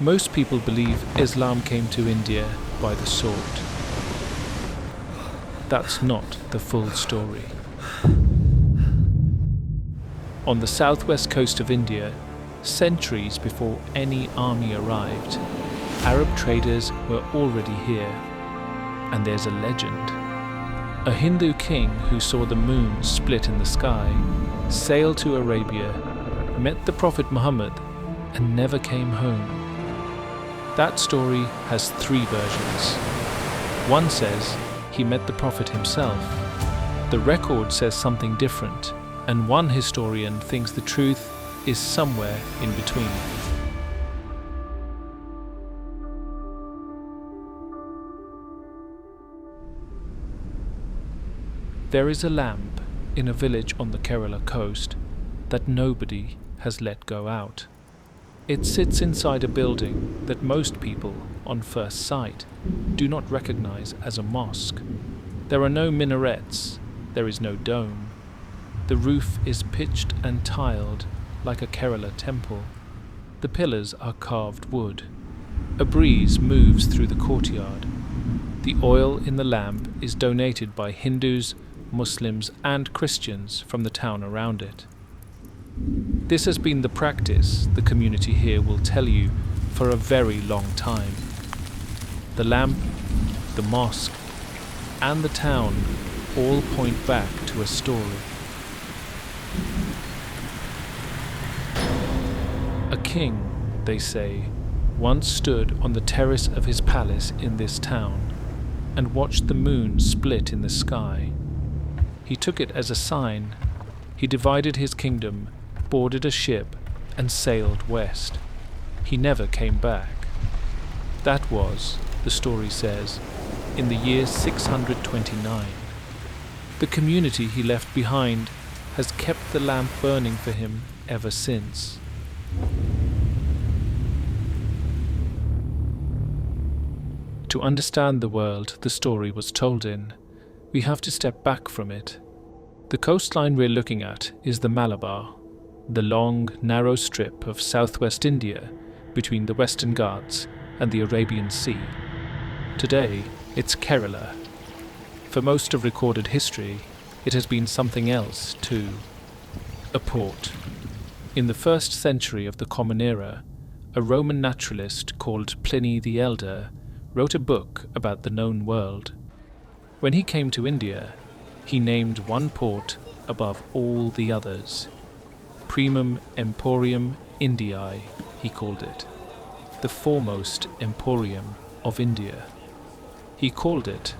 Most people believe Islam came to India by the sword. That's not the full story. On the southwest coast of India, centuries before any army arrived, Arab traders were already here. And there's a legend. A Hindu king who saw the moon split in the sky, sailed to Arabia, met the Prophet Muhammad, and never came home. That story has three versions. One says he met the Prophet himself. The record says something different, and one historian thinks the truth is somewhere in between. There is a lamp in a village on the Kerala coast that nobody has let go out. It sits inside a building that most people, on first sight, do not recognize as a mosque. There are no minarets, there is no dome. The roof is pitched and tiled like a Kerala temple. The pillars are carved wood. A breeze moves through the courtyard. The oil in the lamp is donated by Hindus, Muslims and Christians from the town around it. This has been the practice, the community here will tell you, for a very long time. The lamp, the mosque, and the town all point back to a story. A king, they say, once stood on the terrace of his palace in this town and watched the moon split in the sky. He took it as a sign. He divided his kingdom, boarded a ship, and sailed west. He never came back. That was, the story says, in the year 629. The community he left behind has kept the lamp burning for him ever since. To understand the world the story was told in, we have to step back from it. The coastline we're looking at is the Malabar, the long, narrow strip of southwest India between the Western Ghats and the Arabian Sea. Today, it's Kerala. For most of recorded history, it has been something else too. A port. In the 1st century of the Common Era, a Roman naturalist called Pliny the Elder wrote a book about the known world. When he came to India, he named one port above all the others. Primum Emporium Indiae, he called it, the foremost emporium of India. He called it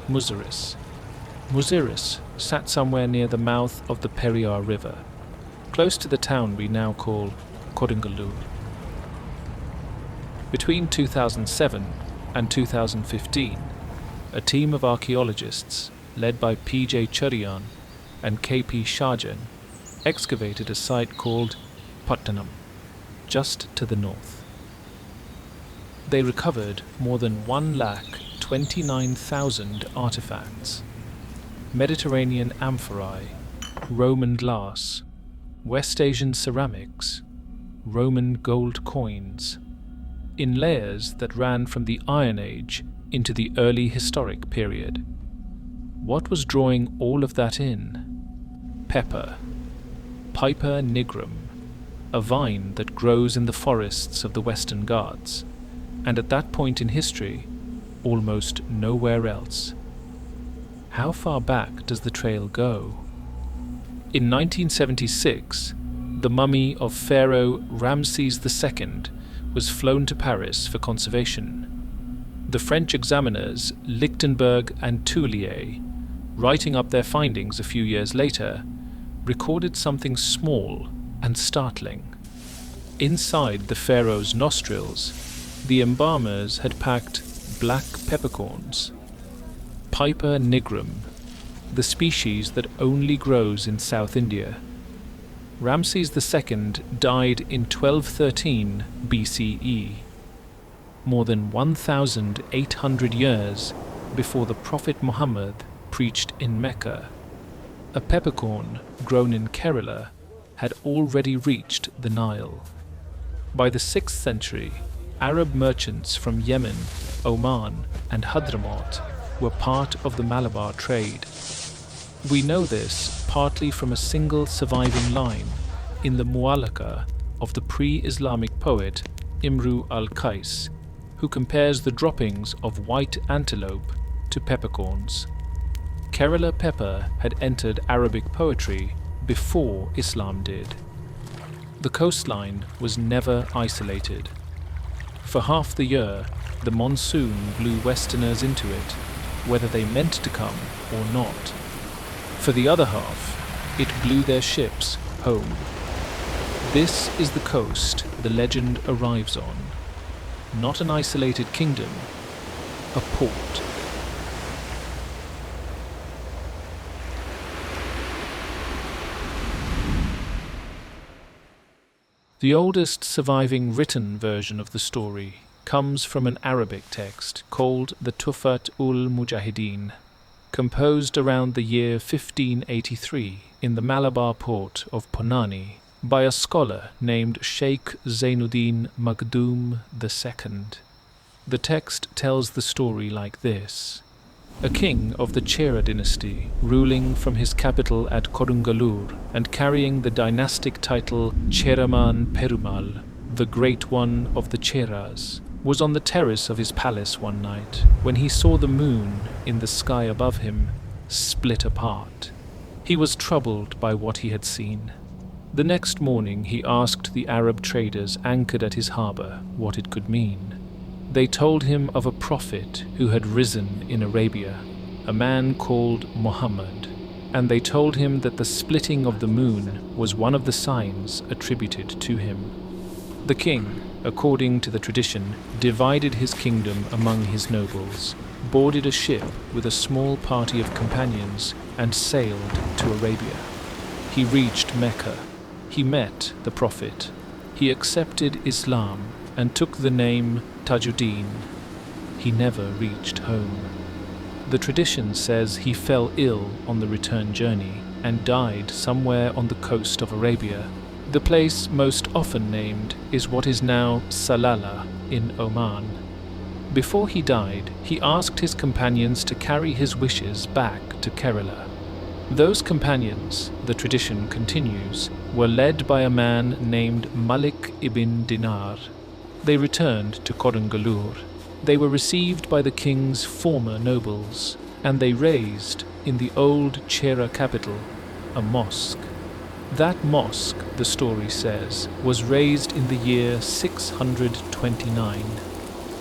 Muzeris. Muzeris sat somewhere near the mouth of the Periyar River, close to the town we now call Kodungallur. Between 2007 and 2015, a team of archaeologists, led by P.J. Cherian and K.P. Shajan, excavated a site called Pattanam, just to the north. They recovered more than 129,000 artifacts, Mediterranean amphorae, Roman glass, West Asian ceramics, Roman gold coins, in layers that ran from the Iron Age into the early historic period. What was drawing all of that in? Pepper, Piper nigrum, a vine that grows in the forests of the Western Ghats, and at that point in history, almost nowhere else. How far back does the trail go? In 1976, the mummy of Pharaoh Ramses II was flown to Paris for conservation. The French examiners Lichtenberg and Toulier, writing up their findings a few years later, recorded something small and startling. Inside the pharaoh's nostrils, the embalmers had packed black peppercorns, Piper nigrum, the species that only grows in South India. Ramses II died in 1213 BCE, more than 1,800 years before the Prophet Muhammad preached in Mecca. A peppercorn grown in Kerala had already reached the Nile. By the 6th century, Arab merchants from Yemen, Oman, and Hadramaut were part of the Malabar trade. We know this partly from a single surviving line in the Mu'allaka of the pre-Islamic poet Imru al-Qais, who compares the droppings of white antelope to peppercorns. Kerala pepper had entered Arabic poetry before Islam did. The coastline was never isolated. For half the year, the monsoon blew Westerners into it, whether they meant to come or not. For the other half, it blew their ships home. This is the coast the legend arrives on. Not an isolated kingdom, a port. The oldest surviving written version of the story comes from an Arabic text called the Tuhfat-ul-Mujahideen, composed around the year 1583 in the Malabar port of Ponani by a scholar named Sheikh Zainuddin Makhdoom II. The text tells the story like this. A king of the Chera dynasty, ruling from his capital at Kodungallur and carrying the dynastic title Cheraman Perumal, the Great One of the Cheras, was on the terrace of his palace one night when he saw the moon in the sky above him split apart. He was troubled by what he had seen. The next morning he asked the Arab traders anchored at his harbour what it could mean. They told him of a prophet who had risen in Arabia, a man called Muhammad, and they told him that the splitting of the moon was one of the signs attributed to him. The king, according to the tradition, divided his kingdom among his nobles, boarded a ship with a small party of companions, and sailed to Arabia. He reached Mecca. He met the prophet. He accepted Islam and took the name Tajuddin. He never reached home. The tradition says he fell ill on the return journey and died somewhere on the coast of Arabia. The place most often named is what is now Salalah in Oman. Before he died, he asked his companions to carry his wishes back to Kerala. Those companions, the tradition continues, were led by a man named Malik ibn Dinar. They returned to Kodungallur. They were received by the king's former nobles, and they raised, in the old Chera capital, a mosque. That mosque, the story says, was raised in the year 629.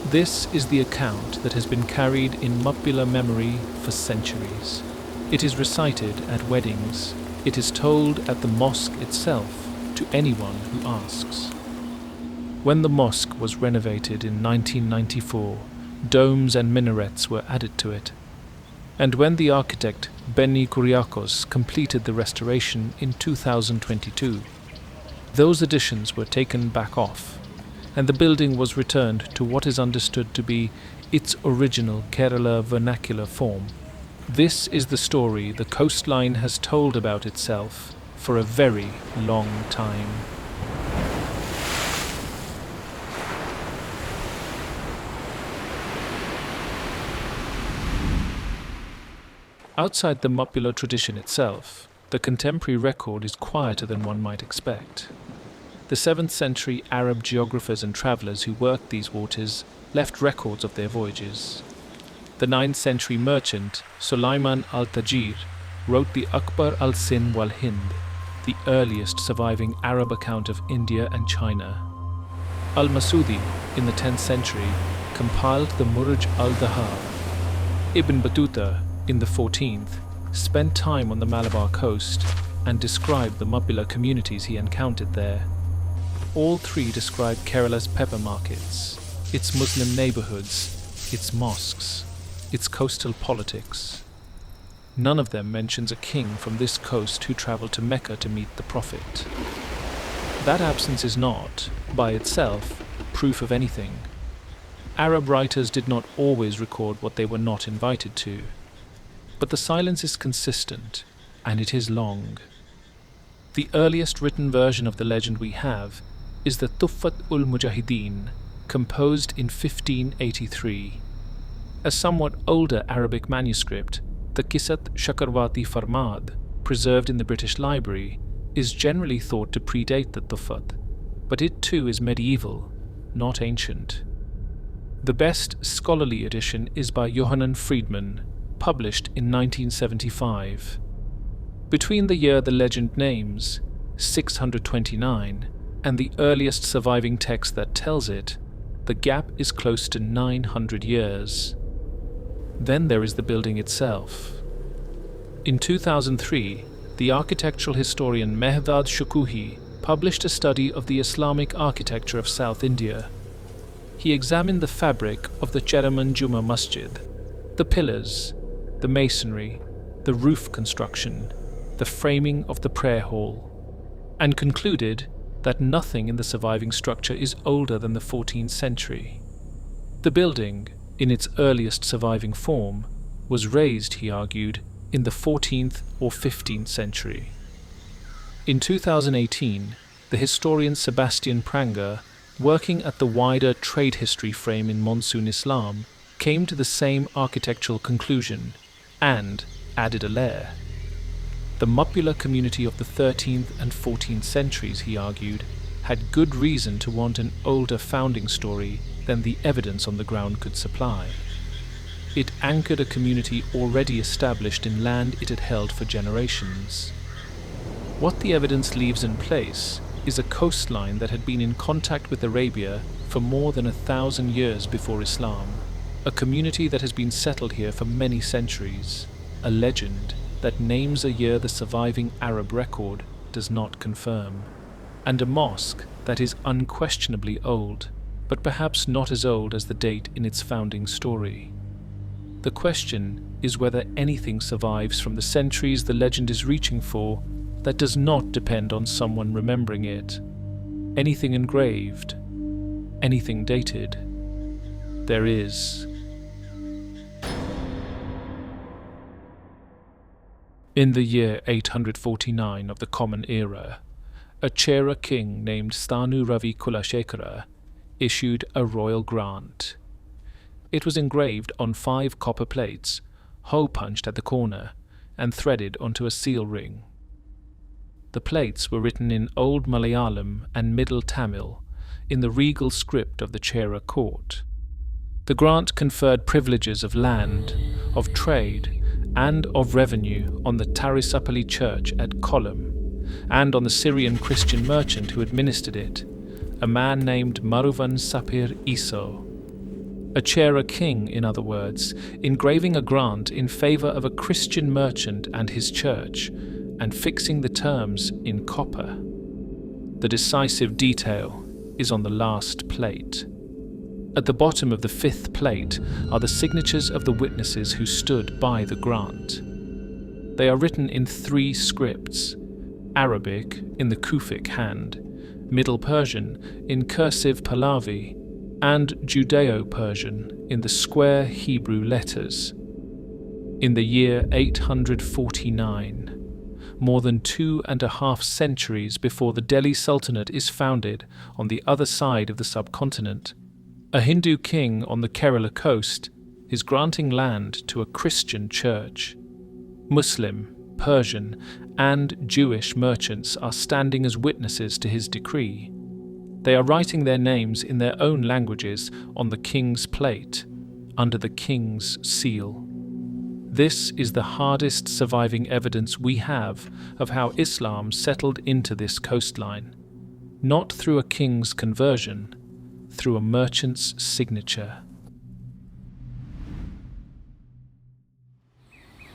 This is the account that has been carried in Mappila memory for centuries. It is recited at weddings. It is told at the mosque itself to anyone who asks. When the mosque was renovated in 1994, domes and minarets were added to it. And when the architect Benny Kuriakos completed the restoration in 2022, those additions were taken back off, and the building was returned to what is understood to be its original Kerala vernacular form. This is the story the coastline has told about itself for a very long time. Outside the Mappila tradition itself, the contemporary record is quieter than one might expect. The 7th century Arab geographers and travellers who worked these waters left records of their voyages. The 9th century merchant Sulaiman al-Tajir wrote the Akbar al-Sin wal-Hind, the earliest surviving Arab account of India and China. Al-Masudi, in the 10th century, compiled the Murj al-Dahab. Ibn Battuta, in the 14th, spent time on the Malabar coast and described the Mappila communities he encountered there. All three describe Kerala's pepper markets, its Muslim neighbourhoods, its mosques, its coastal politics. None of them mentions a king from this coast who travelled to Mecca to meet the Prophet. That absence is not, by itself, proof of anything. Arab writers did not always record what they were not invited to. But the silence is consistent, and it is long. The earliest written version of the legend we have is the Tuhfat-ul-Mujahideen, composed in 1583. A somewhat older Arabic manuscript, the Qisat Chakravarti Farmad, preserved in the British Library, is generally thought to predate the Tufat, but it too is medieval, not ancient. The best scholarly edition is by Johann Friedman, published in 1975. Between the year the legend names, 629, and the earliest surviving text that tells it, the gap is close to 900 years. Then there is the building itself. In 2003, the architectural historian Mehrdad Shukuhi published a study of the Islamic architecture of South India. He examined the fabric of the Cheraman Juma Masjid, the pillars, the masonry, the roof construction, the framing of the prayer hall, and concluded that nothing in the surviving structure is older than the 14th century. The building, in its earliest surviving form, was raised, he argued, in the 14th or 15th century. In 2018, the historian Sebastian Pranger, working at the wider trade history frame in Monsoon Islam, came to the same architectural conclusion and added a layer. The Mapula community of the 13th and 14th centuries, he argued, had good reason to want an older founding story than the evidence on the ground could supply. It anchored a community already established in land it had held for generations. What the evidence leaves in place is a coastline that had been in contact with Arabia for more than 1,000 years before Islam, a community that has been settled here for many centuries, a legend that names a year the surviving Arab record does not confirm, and a mosque that is unquestionably old, but perhaps not as old as the date in its founding story. The question is whether anything survives from the centuries the legend is reaching for that does not depend on someone remembering it. Anything engraved, anything dated. There is. In the year 849 of the Common Era, a Chera king named Stanu Ravi Kulashekara issued a royal grant. It was engraved on 5 copper plates, hole-punched at the corner, and threaded onto a seal ring. The plates were written in Old Malayalam and Middle Tamil, in the regal script of the Chera court. The grant conferred privileges of land, of trade, and of revenue on the Tarisapalli church at Kollam, and on the Syrian Christian merchant who administered it, a man named Maruvan Sapir Iso. A Chera king, in other words, engraving a grant in favor of a Christian merchant and his church, and fixing the terms in copper. The decisive detail is on the last plate. At the bottom of the 5th plate are the signatures of the witnesses who stood by the grant. They are written in 3 scripts: Arabic in the Kufic hand, Middle Persian in cursive Pahlavi, and Judeo-Persian in the square Hebrew letters. In the year 849, more than 2.5 centuries before the Delhi Sultanate is founded on the other side of the subcontinent, a Hindu king on the Kerala coast is granting land to a Christian church. Muslim, Persian, and Jewish merchants are standing as witnesses to his decree. They are writing their names in their own languages on the king's plate, under the king's seal. This is the hardest surviving evidence we have of how Islam settled into this coastline, not through a king's conversion, through a merchant's signature.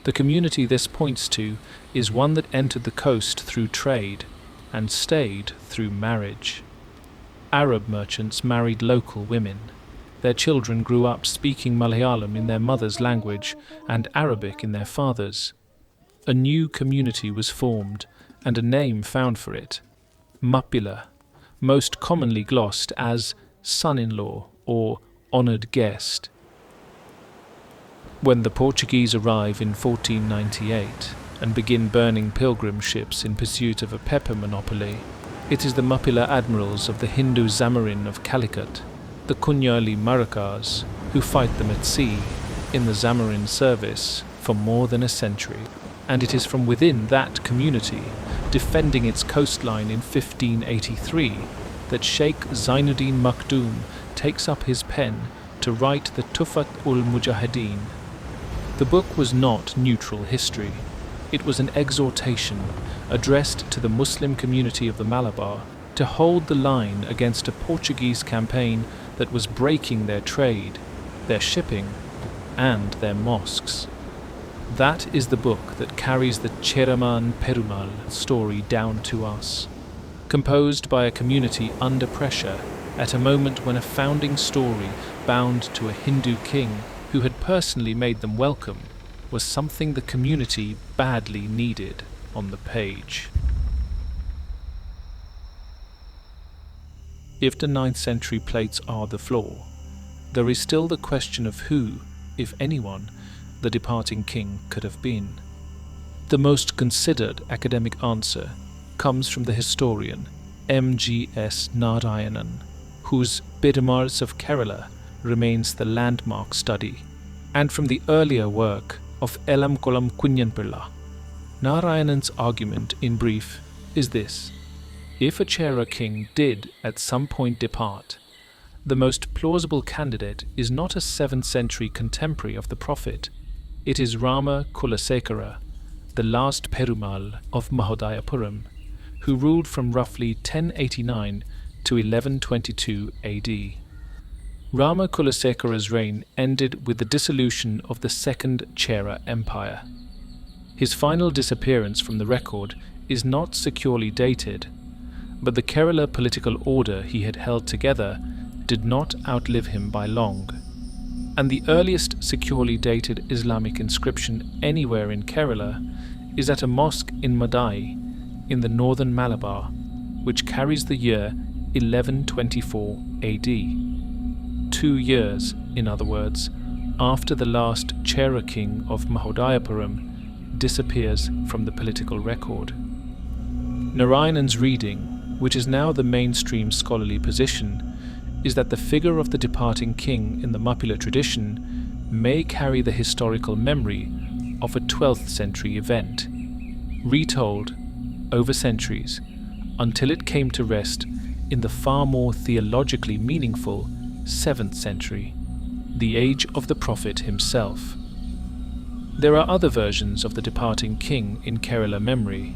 The community this points to is one that entered the coast through trade and stayed through marriage. Arab merchants married local women. Their children grew up speaking Malayalam in their mother's language and Arabic in their father's. A new community was formed and a name found for it: Mapila, most commonly glossed as son-in-law or honoured guest. When the Portuguese arrive in 1498 and begin burning pilgrim ships in pursuit of a pepper monopoly, it is the Mapila admirals of the Hindu Zamarin of Calicut the Kunyali Marakas, who fight them at sea in the Zamorin service for more than a century. And it is from within that community, defending its coastline in 1583, that Sheikh Zainuddin Makhdum takes up his pen to write the Tufat-ul-Mujahideen. The book was not neutral history. It was an exhortation addressed to the Muslim community of the Malabar to hold the line against a Portuguese campaign that was breaking their trade, their shipping, and their mosques. That is the book that carries the Cheraman Perumal story down to us, composed by a community under pressure at a moment when a founding story bound to a Hindu king who had personally made them welcome was something the community badly needed on the page. If the 9th century plates are the flaw, there is still the question of who, if anyone, the departing king could have been. The most considered academic answer comes from the historian M.G.S. Narayanan, whose Bidamars of Kerala remains the landmark study, and from the earlier work of Elamkulam Kunyanpilla. Narayanan's argument, in brief, is this: if a Chera king did at some point depart, the most plausible candidate is not a 7th century contemporary of the Prophet. It is Rama Kulasekara, the last Perumal of Mahodayapuram, who ruled from roughly 1089 to 1122 AD. Rama Kulasekara's reign ended with the dissolution of the Second Chera Empire. His final disappearance from the record is not securely dated, but the Kerala political order he had held together did not outlive him by long, and the earliest securely dated Islamic inscription anywhere in Kerala is at a mosque in Madai in the northern Malabar, which carries the year 1124 AD. 2 years, in other words, after the last Chera king of Mahodayapuram disappears from the political record. Narayanan's reading, which is now the mainstream scholarly position, is that the figure of the departing king in the Mappila tradition may carry the historical memory of a 12th century event, retold over centuries until it came to rest in the far more theologically meaningful 7th century, the age of the Prophet himself. There are other versions of the departing king in Kerala memory.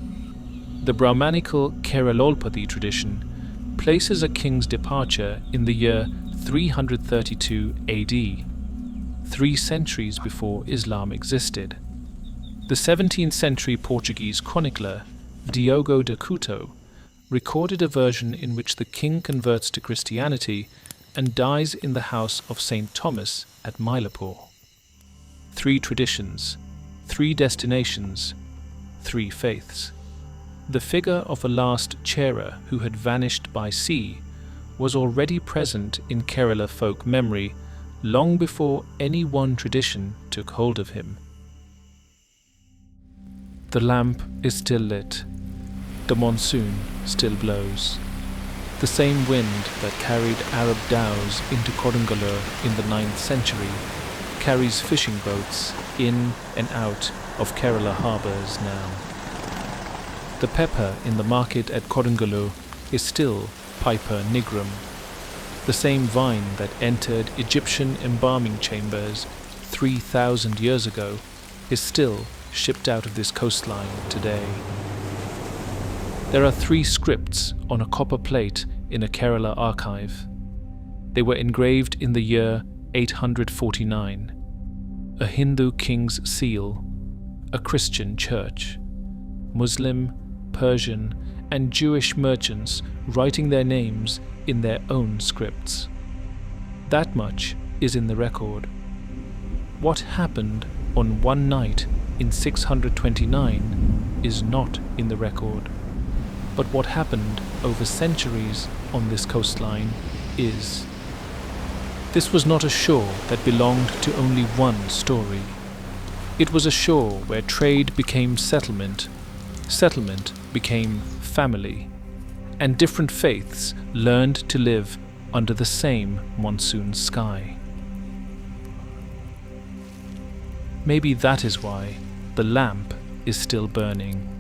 The Brahmanical Keralolpathy tradition places a king's departure in the year 332 AD, 3 centuries before Islam existed. The 17th century Portuguese chronicler Diogo de Couto recorded a version in which the king converts to Christianity and dies in the house of St. Thomas at Mylapore. 3 traditions, 3 destinations, 3 faiths. The figure of a last Chera who had vanished by sea was already present in Kerala folk memory long before any one tradition took hold of him. The lamp is still lit. The monsoon still blows. The same wind that carried Arab dhows into Kodungallur in the 9th century carries fishing boats in and out of Kerala harbours now. The pepper in the market at Kodungallur is still Piper nigrum. The same vine that entered Egyptian embalming chambers 3,000 years ago is still shipped out of this coastline today. There are 3 scripts on a copper plate in a Kerala archive. They were engraved in the year 849. A Hindu king's seal, a Christian church, Muslim, Persian, and Jewish merchants writing their names in their own scripts. That much is in the record. What happened on one night in 629 is not in the record. But what happened over centuries on this coastline is. This was not a shore that belonged to only one story. It was a shore where trade became settlement, settlement became family, and different faiths learned to live under the same monsoon sky. Maybe that is why the lamp is still burning.